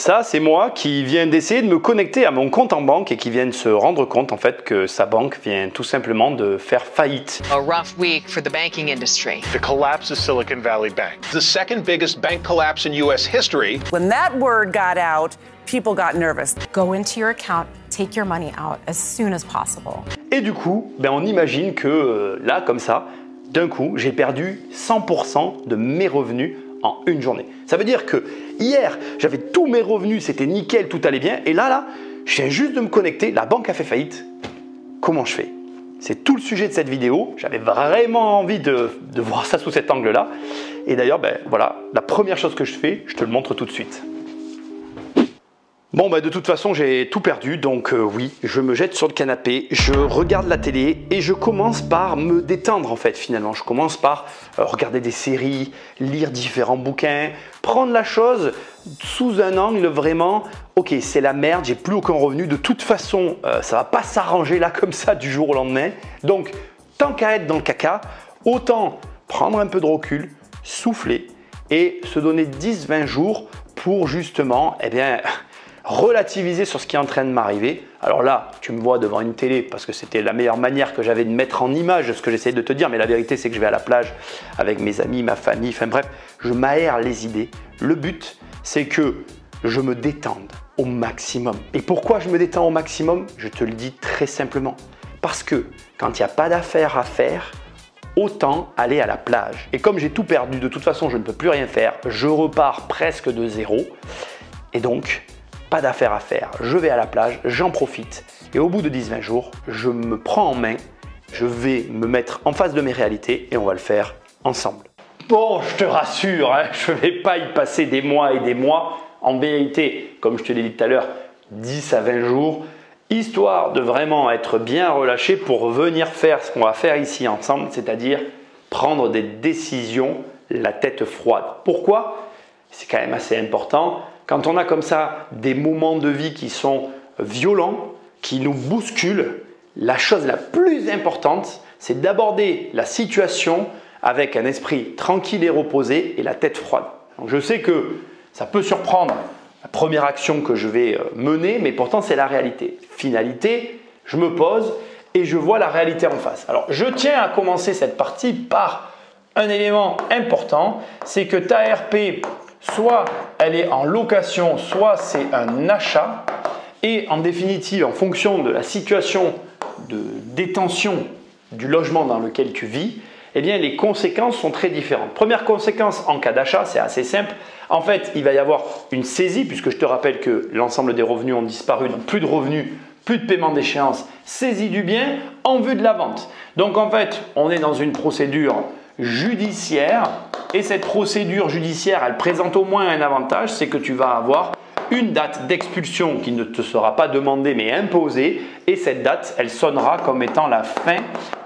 Ça, c'est moi qui viens d'essayer de me connecter à mon compte en banque et qui vient de se rendre compte en fait que sa banque vient tout simplement de faire faillite. A rough week for the banking industry. The collapse of Silicon Valley Bank, the second biggest bank collapse in U.S. history. When that word got out, people got nervous. Go into your account, take your money out as soon as possible. Et du coup, on imagine que là, comme ça, d'un coup, j'ai perdu 100% de mes revenus en une journée. Ça veut dire que hier, j'avais tous mes revenus, c'était nickel, tout allait bien. Et là, je viens juste de me connecter, la banque a fait faillite. Comment je fais? C'est tout le sujet de cette vidéo. J'avais vraiment envie de voir ça sous cet angle-là. Et d'ailleurs, voilà, la première chose que je fais, je te le montre tout de suite. Bon, de toute façon, j'ai tout perdu, donc oui, je me jette sur le canapé, je regarde la télé et je commence par me détendre en fait finalement. Je commence par regarder des séries, lire différents bouquins, prendre la chose sous un angle vraiment, ok, c'est la merde, j'ai plus aucun revenu, de toute façon, ça va pas s'arranger là comme ça du jour au lendemain. Donc, tant qu'à être dans le caca, autant prendre un peu de recul, souffler et se donner 10-20 jours pour justement, relativiser sur ce qui est en train de m'arriver. Alors là, tu me vois devant une télé parce que c'était la meilleure manière que j'avais de mettre en image ce que j'essayais de te dire, mais la vérité c'est que je vais à la plage avec mes amis, ma famille, enfin bref, je m'aère les idées. Le but, c'est que je me détende au maximum. Et pourquoi je me détends au maximum? Je te le dis très simplement. Parce que quand il n'y a pas d'affaires à faire, autant aller à la plage. Et comme j'ai tout perdu, de toute façon je ne peux plus rien faire, je repars presque de zéro. Et donc, pas d'affaires à faire, je vais à la plage, j'en profite et au bout de 10-20 jours, je me prends en main, je vais me mettre en face de mes réalités et on va le faire ensemble. Bon, je te rassure, je ne vais pas y passer des mois et des mois. En vérité, comme je te l'ai dit tout à l'heure, 10 à 20 jours, histoire de vraiment être bien relâché pour venir faire ce qu'on va faire ici ensemble, c'est-à-dire prendre des décisions la tête froide. Pourquoi? C'est quand même assez important. Quand on a comme ça des moments de vie qui sont violents, qui nous bousculent, la chose la plus importante, c'est d'aborder la situation avec un esprit tranquille et reposé et la tête froide. Donc je sais que ça peut surprendre la première action que je vais mener, mais pourtant c'est la réalité. Finalité, je me pose et je vois la réalité en face. Alors je tiens à commencer cette partie par un élément important, c'est que ta RP, soit elle est en location, soit c'est un achat. Et en définitive, en fonction de la situation de détention du logement dans lequel tu vis, les conséquences sont très différentes. Première conséquence en cas d'achat, c'est assez simple. En fait, il va y avoir une saisie, puisque je te rappelle que l'ensemble des revenus ont disparu, donc plus de revenus, plus de paiement d'échéance, saisie du bien en vue de la vente. Donc en fait, on est dans une procédure judiciaire et cette procédure judiciaire, elle présente au moins un avantage, c'est que tu vas avoir une date d'expulsion qui ne te sera pas demandée mais imposée et cette date, elle sonnera comme étant la fin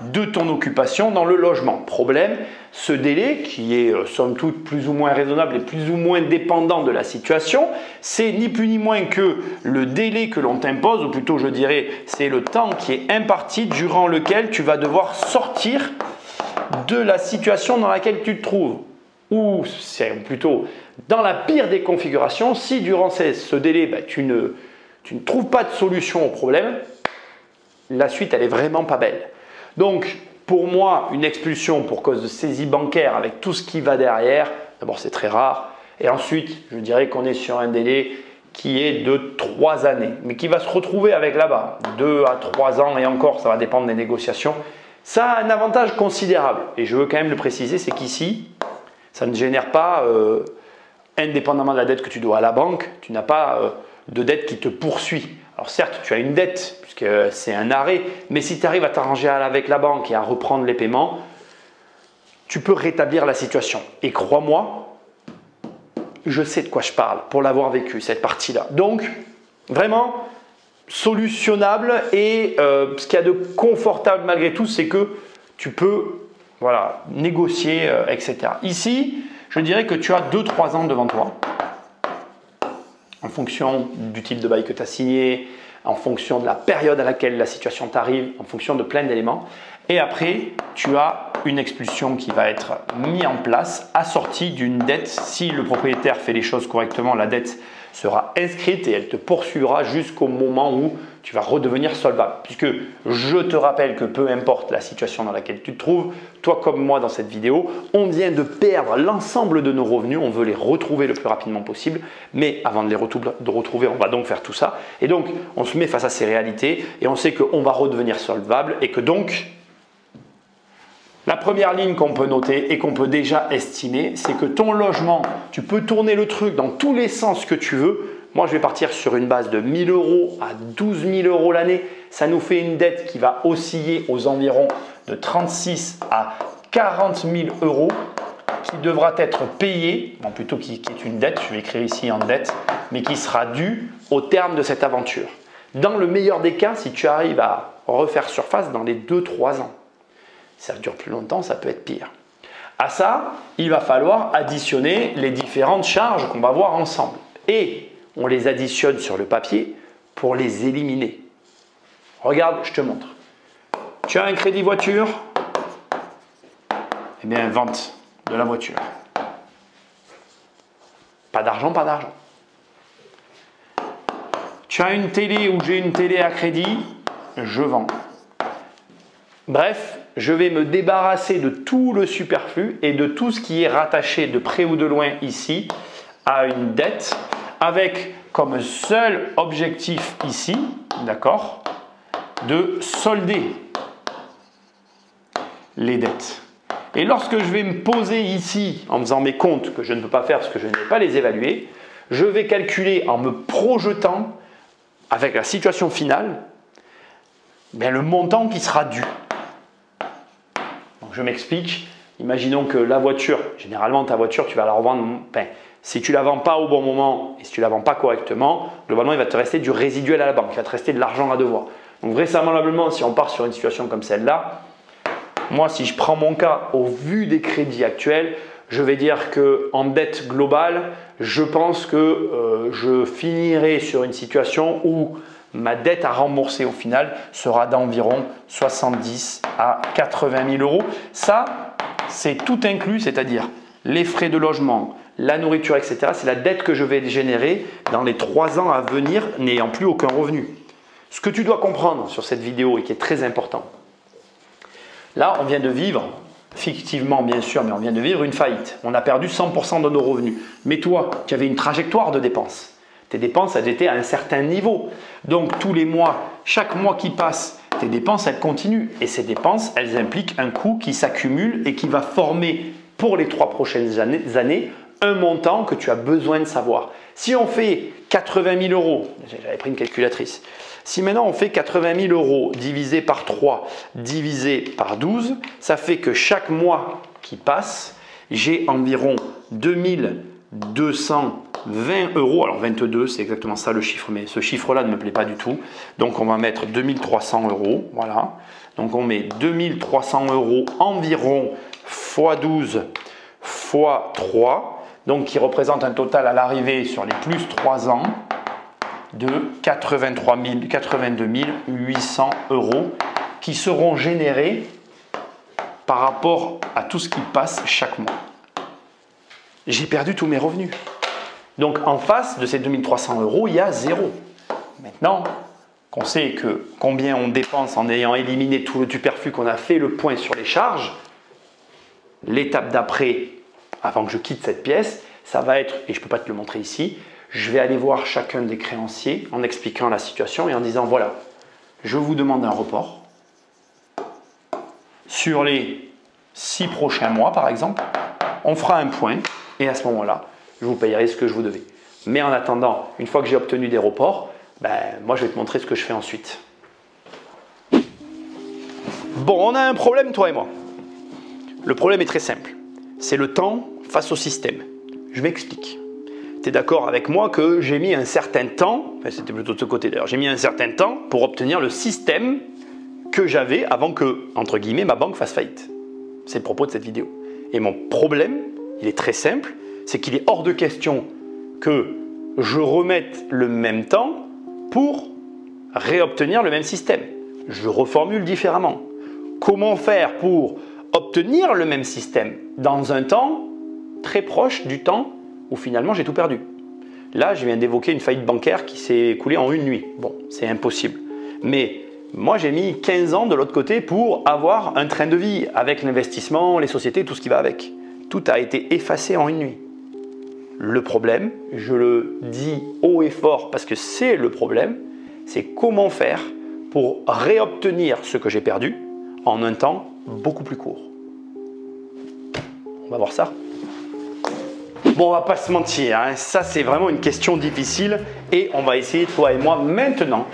de ton occupation dans le logement. Problème, ce délai qui est somme toute plus ou moins raisonnable et plus ou moins dépendant de la situation, c'est ni plus ni moins que le délai que l'on t'impose, ou plutôt je dirais c'est le temps qui est imparti durant lequel tu vas devoir sortir de la situation dans laquelle tu te trouves. Ou c'est plutôt dans la pire des configurations, si durant ce délai tu ne trouves pas de solution au problème, la suite elle est vraiment pas belle. Donc pour moi, une expulsion pour cause de saisie bancaire avec tout ce qui va derrière, d'abord c'est très rare et ensuite je dirais qu'on est sur un délai qui est de 3 années mais qui va se retrouver avec là-bas 2 à 3 ans et encore ça va dépendre des négociations. Ça a un avantage considérable et je veux quand même le préciser, c'est qu'ici ça ne génère pas, indépendamment de la dette que tu dois à la banque, tu n'as pas de dette qui te poursuit. Alors certes, tu as une dette puisque c'est un arrêt, mais si tu arrives à t'arranger avec la banque et à reprendre les paiements, tu peux rétablir la situation. Et crois-moi, je sais de quoi je parle pour l'avoir vécu, cette partie-là. Donc, vraiment solutionnable et ce qu'il y a de confortable malgré tout, c'est que tu peux négocier, etc. Ici, je dirais que tu as 2-3 ans devant toi, en fonction du type de bail que tu as signé, en fonction de la période à laquelle la situation t'arrive, en fonction de plein d'éléments. Et après, tu as une expulsion qui va être mise en place, assortie d'une dette. Si le propriétaire fait les choses correctement, la dette sera inscrite et elle te poursuivra jusqu'au moment où tu vas redevenir solvable. Puisque je te rappelle que peu importe la situation dans laquelle tu te trouves, toi comme moi dans cette vidéo, on vient de perdre l'ensemble de nos revenus, on veut les retrouver le plus rapidement possible, mais avant de les retrouver, on va donc faire tout ça. Et donc, on se met face à ces réalités et on sait qu'on va redevenir solvable et que donc, la première ligne qu'on peut noter et qu'on peut déjà estimer, c'est que ton logement, tu peux tourner le truc dans tous les sens que tu veux. Moi, je vais partir sur une base de 1 000 € à 12 000 € l'année. Ça nous fait une dette qui va osciller aux environs de 36 à 40 000 € qui devra être payée, non, plutôt qui est une dette, je vais écrire ici en dette, mais qui sera due au terme de cette aventure. Dans le meilleur des cas, si tu arrives à refaire surface dans les 2-3 ans. Si ça dure plus longtemps, ça peut être pire. À ça, il va falloir additionner les différentes charges qu'on va voir ensemble. Et on les additionne sur le papier pour les éliminer. Regarde, je te montre. Tu as un crédit voiture, eh bien, vente de la voiture. Pas d'argent, pas d'argent. Tu as une télé ou j'ai une télé à crédit, je vends. Bref, je vais me débarrasser de tout le superflu et de tout ce qui est rattaché de près ou de loin ici à une dette avec comme seul objectif ici, d'accord, de solder les dettes. Et lorsque je vais me poser ici en faisant mes comptes, que je ne peux pas faire parce que je ne vais pas les évaluer, je vais calculer en me projetant avec la situation finale bien, le montant qui sera dû. Donc je m'explique. Imaginons que la voiture, généralement ta voiture, tu vas la revendre. Enfin, si tu ne la vends pas au bon moment et si tu ne la vends pas correctement, globalement, il va te rester du résiduel à la banque. Il va te rester de l'argent à devoir. Donc vraisemblablement, si on part sur une situation comme celle-là, moi, si je prends mon cas au vu des crédits actuels, je vais dire qu'en dette globale, je pense que je finirai sur une situation où ma dette à rembourser au final sera d'environ 70 à 80 000 €. Ça, c'est tout inclus, c'est-à-dire les frais de logement, la nourriture, etc. C'est la dette que je vais générer dans les 3 ans à venir n'ayant plus aucun revenu. Ce que tu dois comprendre sur cette vidéo et qui est très important, là, on vient de vivre, fictivement bien sûr, mais on vient de vivre une faillite. On a perdu 100% de nos revenus. Mais toi, tu avais une trajectoire de dépenses. Tes dépenses, elles étaient à un certain niveau. Donc tous les mois, chaque mois qui passe, tes dépenses, elles continuent. Et ces dépenses, elles impliquent un coût qui s'accumule et qui va former pour les 3 prochaines années un montant que tu as besoin de savoir. Si on fait 80 000 €, j'avais pris une calculatrice, si maintenant on fait 80 000 € divisé par 3, divisé par 12, ça fait que chaque mois qui passe, j'ai environ 2220 €. Alors 22, c'est exactement ça le chiffre, mais ce chiffre-là ne me plaît pas du tout. Donc on va mettre 2300 €, voilà. Donc on met 2300 € environ x 12 x 3, donc qui représente un total à l'arrivée sur les plus 3 ans de 82 800 € qui seront générés par rapport à tout ce qui passe chaque mois. J'ai perdu tous mes revenus. Donc en face de ces 2300 €, il y a 0. Maintenant qu'on sait que combien on dépense en ayant éliminé tout le superflu, qu'on a fait le point sur les charges, l'étape d'après, avant que je quitte cette pièce, ça va être, et je ne peux pas te le montrer ici, je vais aller voir chacun des créanciers en expliquant la situation et en disant voilà, je vous demande un report sur les 6 prochains mois par exemple, on fera un point et à ce moment-là, je vous payerai ce que je vous devais. Mais en attendant, une fois que j'ai obtenu des reports, moi je vais te montrer ce que je fais ensuite. Bon, on a un problème toi et moi. Le problème est très simple, c'est le temps face au système. Je m'explique. Tu es d'accord avec moi que j'ai mis un certain temps, c'était plutôt de ce côté d'ailleurs, j'ai mis un certain temps pour obtenir le système que j'avais avant que, entre guillemets, ma banque fasse faillite. C'est le propos de cette vidéo. Et mon problème, il est très simple, c'est qu'il est hors de question que je remette le même temps pour réobtenir le même système. Je reformule différemment. Comment faire pour obtenir le même système dans un temps très proche du temps où finalement j'ai tout perdu? Là, je viens d'évoquer une faillite bancaire qui s'est écoulée en une nuit. Bon, c'est impossible. Mais moi, j'ai mis 15 ans de l'autre côté pour avoir un train de vie avec l'investissement, les sociétés, tout ce qui va avec. Tout a été effacé en une nuit. Le problème, je le dis haut et fort parce que c'est le problème, c'est comment faire pour réobtenir ce que j'ai perdu en un temps beaucoup plus court. On va voir ça. Bon, on va pas se mentir, hein. Ça c'est vraiment une question difficile et on va essayer, toi et moi, maintenant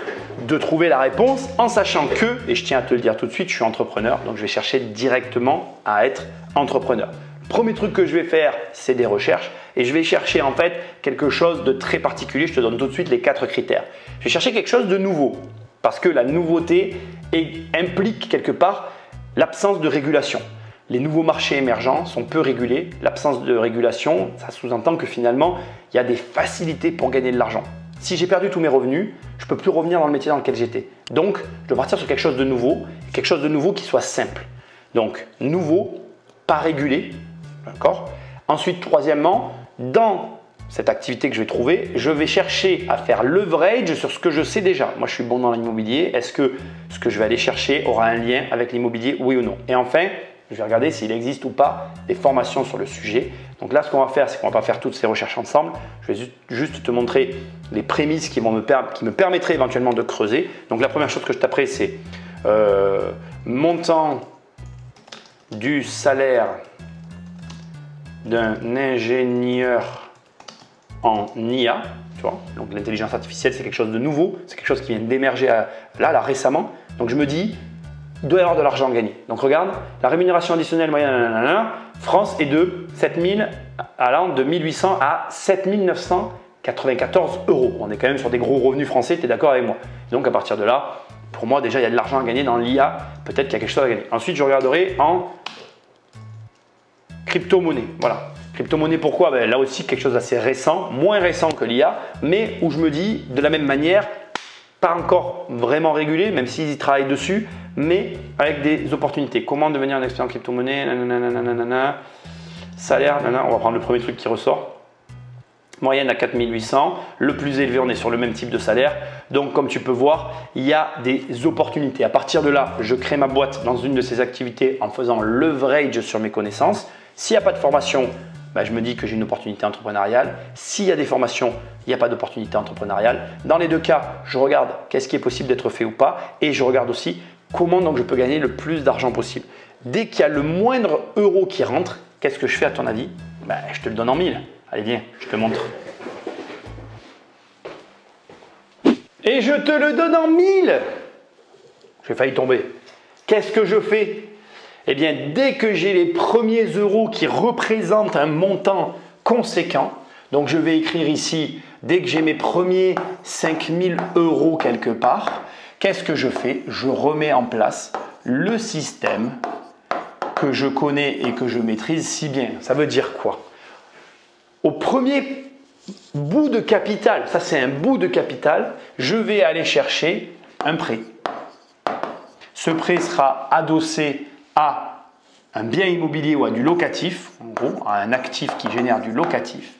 de trouver la réponse en sachant que, et je tiens à te le dire tout de suite, je suis entrepreneur, donc je vais chercher directement à être entrepreneur. Le premier truc que je vais faire, c'est des recherches et je vais chercher en fait quelque chose de très particulier. Je te donne tout de suite les 4 critères. Je vais chercher quelque chose de nouveau parce que la nouveauté implique quelque part l'absence de régulation. Les nouveaux marchés émergents sont peu régulés. L'absence de régulation, ça sous-entend que finalement, il y a des facilités pour gagner de l'argent. Si j'ai perdu tous mes revenus, je ne peux plus revenir dans le métier dans lequel j'étais. Donc, je dois partir sur quelque chose de nouveau qui soit simple. Donc, nouveau, pas régulé. D'accord ? Ensuite, troisièmement, dans cette activité que je vais trouver, je vais chercher à faire leverage sur ce que je sais déjà. Moi, je suis bon dans l'immobilier. Est-ce que ce que je vais aller chercher aura un lien avec l'immobilier, oui ou non? Et enfin, je vais regarder s'il existe ou pas des formations sur le sujet. Donc là, ce qu'on va faire, c'est qu'on ne va pas faire toutes ces recherches ensemble. Je vais juste te montrer les prémices qui me permettraient éventuellement de creuser. Donc la première chose que je taperai, c'est montant du salaire d'un ingénieur en IA. Tu vois, donc l'intelligence artificielle, c'est quelque chose de nouveau. C'est quelque chose qui vient d'émerger là récemment. Donc je me dis, il doit y avoir de l'argent gagné. Donc regarde, la rémunération additionnelle moyenne, France est de 7000 allant de 1800 à 7994 €. On est quand même sur des gros revenus français, tu es d'accord avec moi? Donc à partir de là, pour moi déjà il y a de l'argent à gagner dans l'IA, peut-être qu'il y a quelque chose à gagner. Ensuite je regarderai en crypto-monnaie. Voilà. Crypto-monnaie pourquoi? Ben, là aussi quelque chose d'assez récent, moins récent que l'IA, mais où je me dis de la même manière, pas encore vraiment régulé, même s'ils y travaillent dessus, mais avec des opportunités. Comment devenir un expert en crypto-monnaie? Salaire, on va prendre le premier truc qui ressort. Moyenne à 4800, le plus élevé, on est sur le même type de salaire. Donc comme tu peux voir, il y a des opportunités. À partir de là, je crée ma boîte dans une de ces activités en faisant leverage sur mes connaissances. S'il n'y a pas de formation, ben, je me dis que j'ai une opportunité entrepreneuriale. S'il y a des formations, il n'y a pas d'opportunité entrepreneuriale. Dans les deux cas, je regarde qu'est-ce qui est possible d'être fait ou pas et je regarde aussi comment donc je peux gagner le plus d'argent possible. Dès qu'il y a le moindre euro qui rentre, qu'est-ce que je fais à ton avis? Ben, je te le donne en 1000. Allez, viens, je te montre. Et je te le donne en 1000. J'ai failli tomber. Qu'est-ce que je fais? Eh bien, dès que j'ai les premiers euros qui représentent un montant conséquent, donc je vais écrire ici, dès que j'ai mes premiers 5000 € quelque part, qu'est-ce que je fais? Je remets en place le système que je connais et que je maîtrise si bien. Ça veut dire quoi? Au premier bout de capital, ça c'est un bout de capital, je vais aller chercher un prêt. Ce prêt sera adossé à un bien immobilier ou à du locatif, en gros, à un actif qui génère du locatif.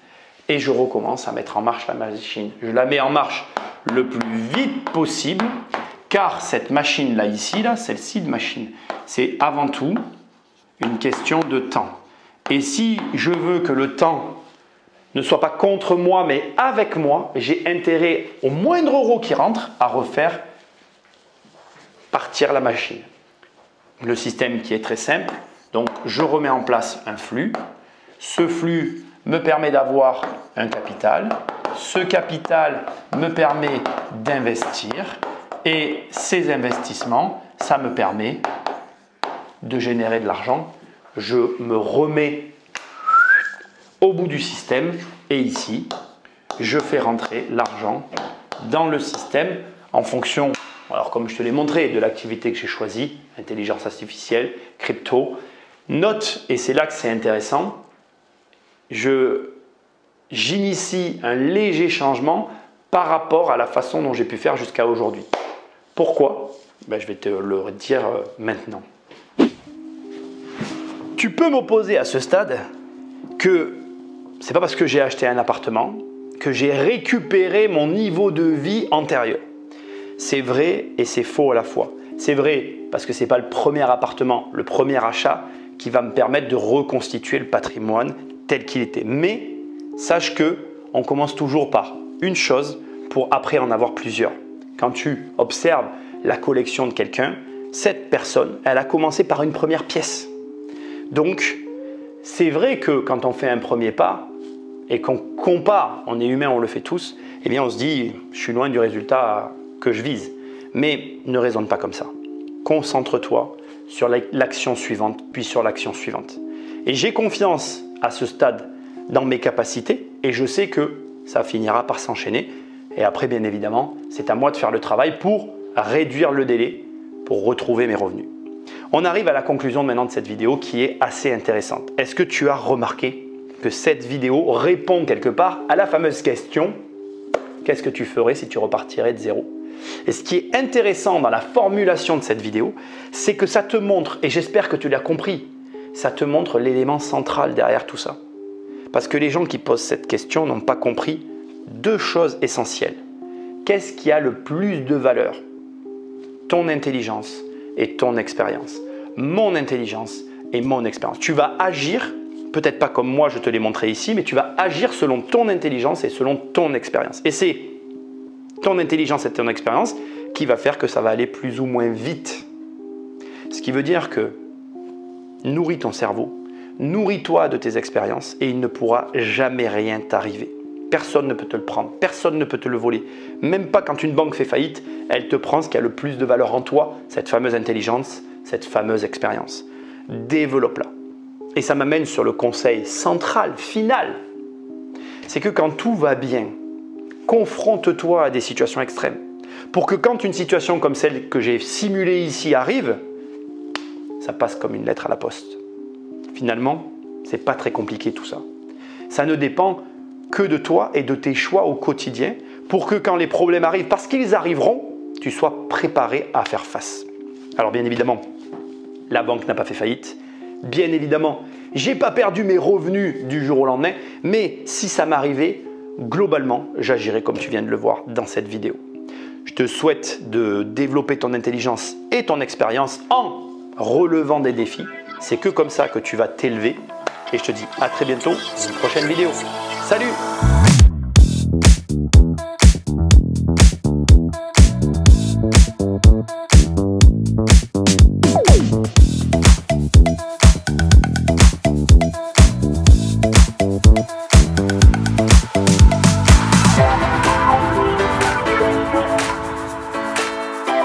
Et je recommence à mettre en marche la machine. Je la mets en marche le plus vite possible, car cette machine-là ici, celle-ci de machine, c'est avant tout une question de temps. Et si je veux que le temps ne soit pas contre moi, mais avec moi, j'ai intérêt au moindre euro qui rentre à refaire partir la machine. Le système qui est très simple, donc je remets en place un flux. Ce flux me permet d'avoir un capital. Ce capital me permet d'investir et ces investissements, ça me permet de générer de l'argent. Je me remets au bout du système et ici, je fais rentrer l'argent dans le système en fonction, alors comme je te l'ai montré, de l'activité que j'ai choisie, intelligence artificielle, crypto. Note, et c'est là que c'est intéressant, j'initie un léger changement par rapport à la façon dont j'ai pu faire jusqu'à aujourd'hui. Pourquoi? Ben, je vais te le dire maintenant. Tu peux m'opposer à ce stade que c'est pas parce que j'ai acheté un appartement, que j'ai récupéré mon niveau de vie antérieur. C'est vrai et c'est faux à la fois. C'est vrai parce que ce n'est pas le premier appartement, le premier achat qui va me permettre de reconstituer le patrimoine tel qu'il était. Mais sache qu'on commence toujours par une chose pour après en avoir plusieurs. Quand tu observes la collection de quelqu'un, cette personne, elle a commencé par une première pièce. Donc, c'est vrai que quand on fait un premier pas et qu'on compare, on est humain, on le fait tous, eh bien on se dit, je suis loin du résultat que je vise. Mais ne raisonne pas comme ça. Concentre-toi sur l'action suivante, puis sur l'action suivante. Et j'ai confiance à ce stade dans mes capacités et je sais que ça finira par s'enchaîner. Et après, bien évidemment, c'est à moi de faire le travail pour réduire le délai, pour retrouver mes revenus. On arrive à la conclusion maintenant de cette vidéo qui est assez intéressante. Est-ce que tu as remarqué que cette vidéo répond quelque part à la fameuse question « Qu'est-ce que tu ferais si tu repartirais de zéro ?» Et ce qui est intéressant dans la formulation de cette vidéo, c'est que ça te montre, et j'espère que tu l'as compris, ça te montre l'élément central derrière tout ça. Parce que les gens qui posent cette question n'ont pas compris deux choses essentielles. Qu'est-ce qui a le plus de valeur? Ton intelligence et ton expérience. Mon intelligence et mon expérience. Tu vas agir, peut-être pas comme moi je te l'ai montré ici, mais tu vas agir selon ton intelligence et selon ton expérience. Et c'est ton intelligence et ton expérience qui va faire que ça va aller plus ou moins vite. Ce qui veut dire que nourris ton cerveau, nourris-toi de tes expériences et il ne pourra jamais rien t'arriver. Personne ne peut te le prendre, personne ne peut te le voler. Même pas quand une banque fait faillite, elle te prend ce qui a le plus de valeur en toi, cette fameuse intelligence, cette fameuse expérience. Développe-la. Et ça m'amène sur le conseil central, final. C'est que quand tout va bien, confronte-toi à des situations extrêmes. Pour que quand une situation comme celle que j'ai simulée ici arrive, ça passe comme une lettre à la poste. Finalement, ce n'est pas très compliqué tout ça. Ça ne dépend que de toi et de tes choix au quotidien pour que quand les problèmes arrivent, parce qu'ils arriveront, tu sois préparé à faire face. Alors bien évidemment, la banque n'a pas fait faillite. Bien évidemment, je n'ai pas perdu mes revenus du jour au lendemain, mais si ça m'arrivait, globalement, j'agirais comme tu viens de le voir dans cette vidéo. Je te souhaite de développer ton intelligence et ton expérience en relevant des défis. C'est que comme ça que tu vas t'élever. Et je te dis à très bientôt dans une prochaine vidéo. Salut!